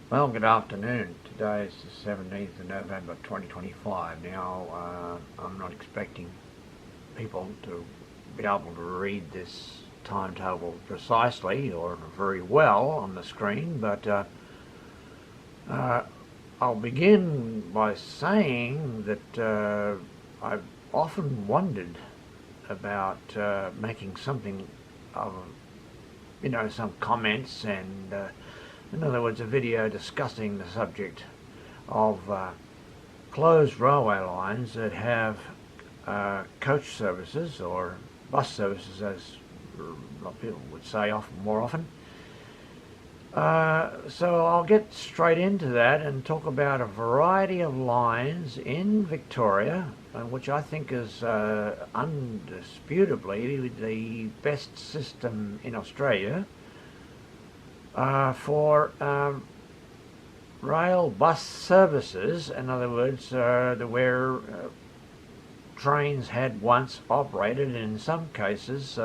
Well, good afternoon. Today is the 17th of November 2025. Now, I'm not expecting people to be able to read this timetable precisely or very well on the screen, but I'll begin by saying that I've often wondered about making something of, some comments and in other words, a video discussing the subject of closed railway lines that have coach services or bus services, as a lot of people would say more often. So I'll get straight into that and talk about a variety of lines in Victoria, which I think is undisputably the best system in Australia for rail bus services. In other words, where trains had once operated, in some cases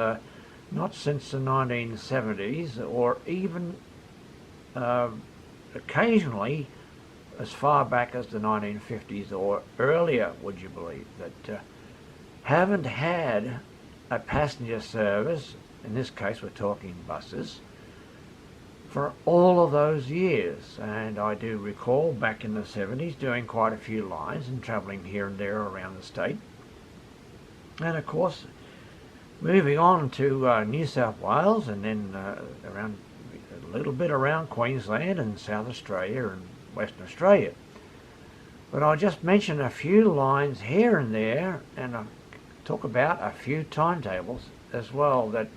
not since the 1970s, or even occasionally as far back as the 1950s or earlier, would you believe, that haven't had a passenger service. In this case we're talking buses, for all of those years. And I do recall back in the 70s doing quite a few lines and travelling here and there around the state. And of course, moving on to New South Wales, and then around a little bit around Queensland and South Australia and Western Australia. But I'll just mention a few lines here and there, and I'll talk about a few timetables as well, that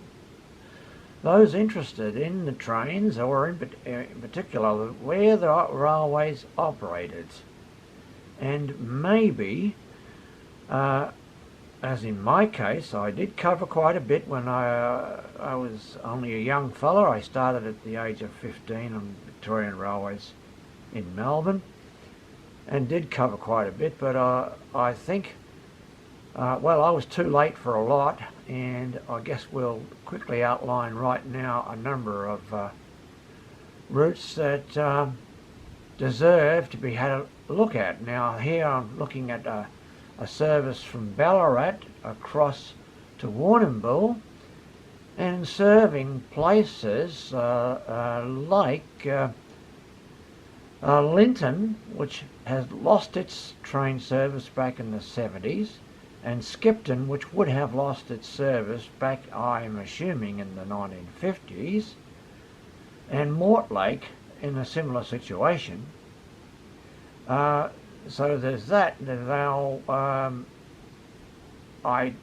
those interested in the trains, or in particular where the railways operated, and maybe, as in my case, I did cover quite a bit when I was only a young fella. I started at the age of 15 on Victorian Railways in Melbourne, and did cover quite a bit, but I think, well, I was too late for a lot, and I guess we'll quickly outline right now a number of routes that deserve to be had a look at. Now here I'm looking at a service from Ballarat across to Warrnambool, and serving places like Linton, which has lost its train service back in the 70s, and Skipton, which would have lost its service back, I'm assuming, in the 1950s, and Mortlake in a similar situation. So there's that. Now, I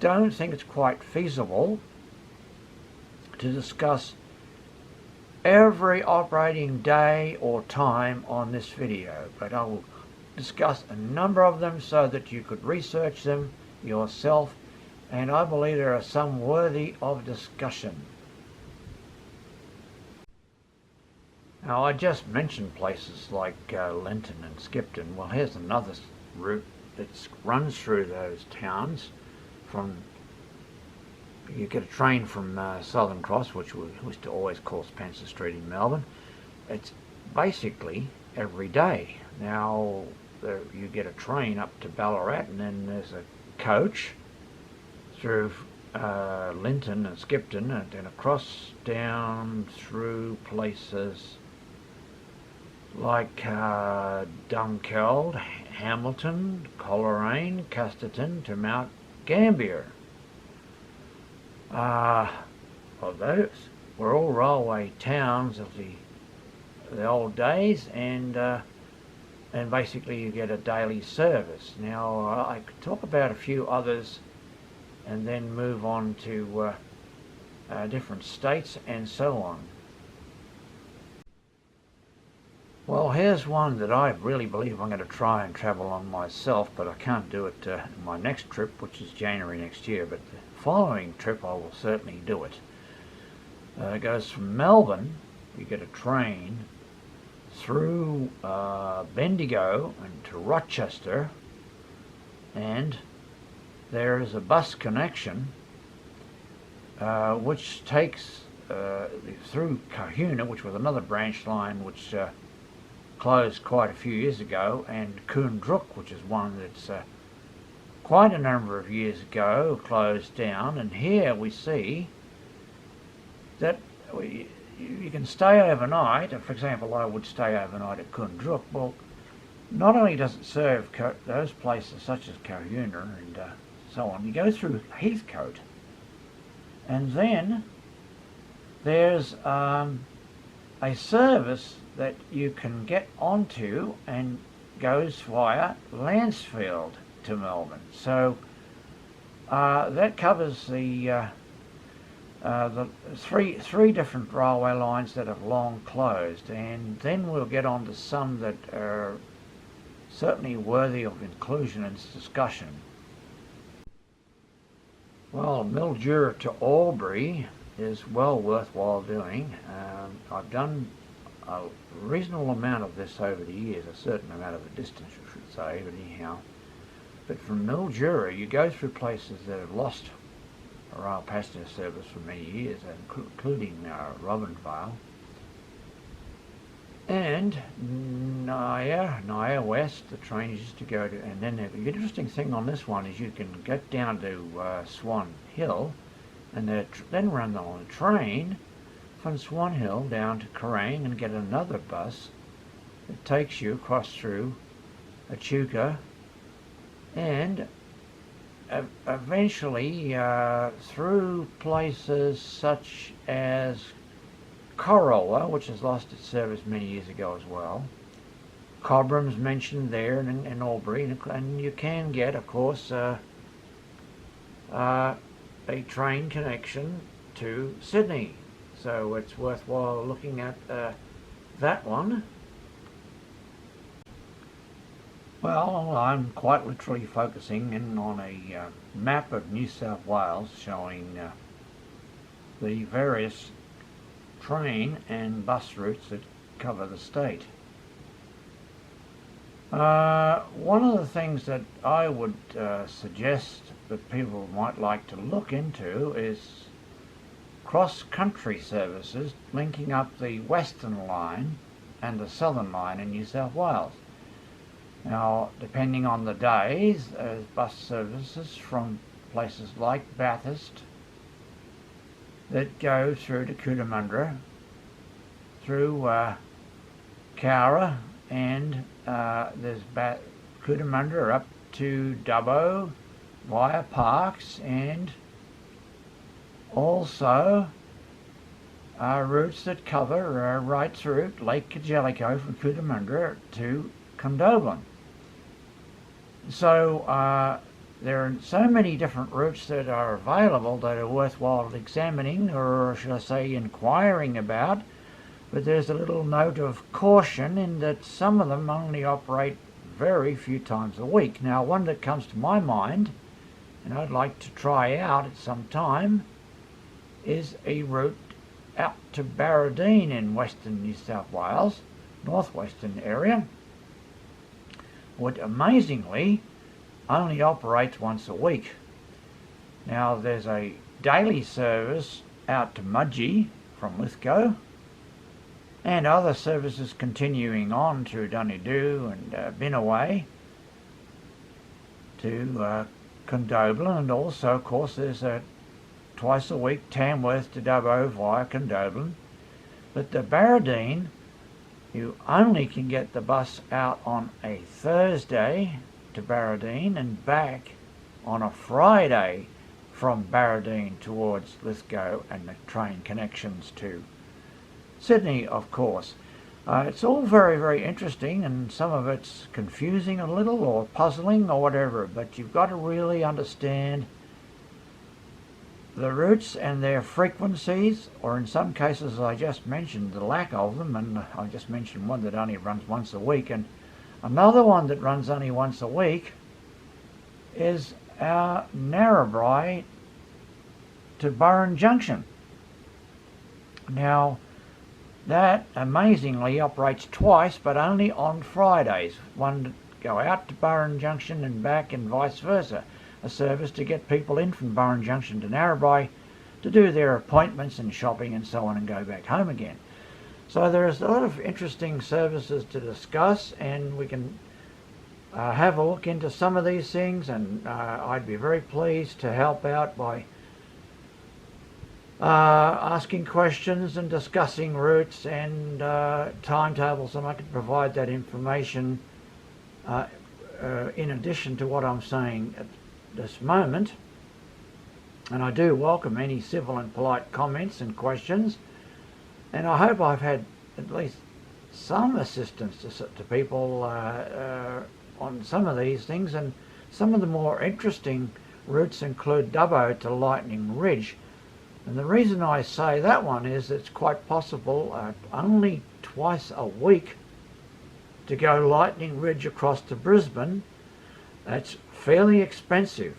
don't think it's quite feasible to discuss every operating day or time on this video, but I will discuss a number of them so that you could research them yourself, and I believe there are some worthy of discussion. Now, I just mentioned places like Linton and Skipton. Well, here's another route that runs through those towns. You get a train from Southern Cross, which we used to always call Spencer Street in Melbourne. It's basically every day. Now, you get a train up to Ballarat, and then there's a coach through Linton and Skipton, and then across down through places like Dunkeld, Hamilton, Coleraine, Casterton to Mount Gambier. Well, those were all railway towns of the old days, and basically you get a daily service. Now, I could talk about a few others and then move on to different states and so on. Well, here's one that I really believe I'm going to try and travel on myself, but I can't do it in my next trip, which is January next year, but the following trip I will certainly do it. It goes from Melbourne. You get a train through Bendigo and to Rochester, and there is a bus connection which takes through Kahuna, which was another branch line which closed quite a few years ago, and Koondrook, which is one that's quite a number of years ago closed down. And here we see that you can stay overnight. For example, I would stay overnight at Koondrook. Well, not only does it serve those places such as Coyle and so on, you go through Heathcote, and then there's a service that you can get onto and goes via Lansfield to Melbourne. So that covers the three different railway lines that have long closed, and then we'll get on to some that are certainly worthy of inclusion in this discussion. Well, Mildura to Albury is well worthwhile doing. I've done a reasonable amount of this over the years, a certain amount of the distance I should say, but anyhow. But from Mildura you go through places that have lost a rail passenger service for many years, including Robinvale and Naya West. The train used to go to, and then the interesting thing on this one is you can get down to Swan Hill and then run on a train from Swan Hill down to Kerrang and get another bus that takes you across through Echuca and eventually through places such as Coyle, which has lost its service many years ago as well. Cobram's mentioned there in Albury, and you can get, of course, a train connection to Sydney. So it's worthwhile looking at that one. Well, I'm quite literally focusing in on a map of New South Wales showing the various train and bus routes that cover the state. One of the things that I would suggest that people might like to look into is cross-country services linking up the Western Line and the Southern Line in New South Wales. Now, depending on the days, there's bus services from places like Bathurst that go through to Cootamundra, through Cowra, and there's Cootamundra up to Dubbo via Parkes, and also routes that cover right through Lake Jellicoe from Cootamundra to Condobolin. So there are so many different routes that are available that are worthwhile examining, or should I say inquiring about, but there's a little note of caution in that some of them only operate very few times a week. Now, one that comes to my mind, and I'd like to try out at some time, is a route out to Barradine in western New South Wales, northwestern area, which amazingly only operates once a week. Now, there's a daily service out to Mudgee from Lithgow, and other services continuing on through Dunedoo and Binnaway to Condobolin, and also, of course, there's a twice a week Tamworth to Dubbo via Condobolin. But the Barradine, you only can get the bus out on a Thursday to Barradine and back on a Friday from Barradine towards Lithgow, and the train connections to Sydney, of course. It's all very, very interesting, and some of it's confusing a little or puzzling or whatever, but you've got to really understand the routes and their frequencies, or in some cases, as I just mentioned, the lack of them, and I just mentioned one that only runs once a week, and another one that runs only once a week is our Narrabri to Burren Junction. Now, that amazingly operates twice, but only on Fridays. One to go out to Burren Junction and back, and vice versa. A service to get people in from Burren Junction to Narrabri to do their appointments and shopping and so on, and go back home again. So there's a lot of interesting services to discuss, and we can have a look into some of these things, and I'd be very pleased to help out by asking questions and discussing routes and timetables, and I can provide that information in addition to what I'm saying at this moment. And I do welcome any civil and polite comments and questions, and I hope I've had at least some assistance to people on some of these things. And some of the more interesting routes include Dubbo to Lightning Ridge, and the reason I say that one is it's quite possible only twice a week to go Lightning Ridge across to Brisbane. That's fairly expensive.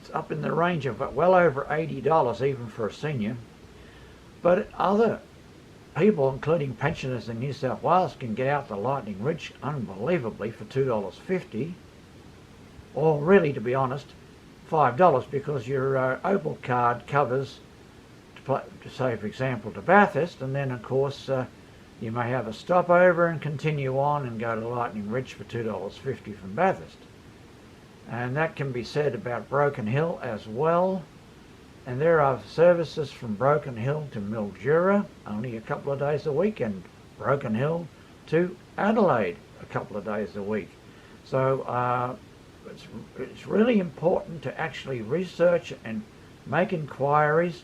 It's up in the range of well over $80 even for a senior. But other people, including pensioners in New South Wales, can get out to Lightning Ridge unbelievably for $2.50, or really, to be honest, $5, because your Opal card covers, to say for example, to Bathurst, and then of course you may have a stopover and continue on and go to Lightning Ridge for $2.50 from Bathurst. And that can be said about Broken Hill as well. And there are services from Broken Hill to Mildura only a couple of days a week, and Broken Hill to Adelaide a couple of days a week. So it's really important to actually research and make inquiries.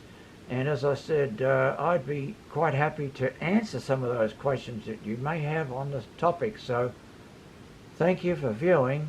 And as I said, I'd be quite happy to answer some of those questions that you may have on this topic. So thank you for viewing.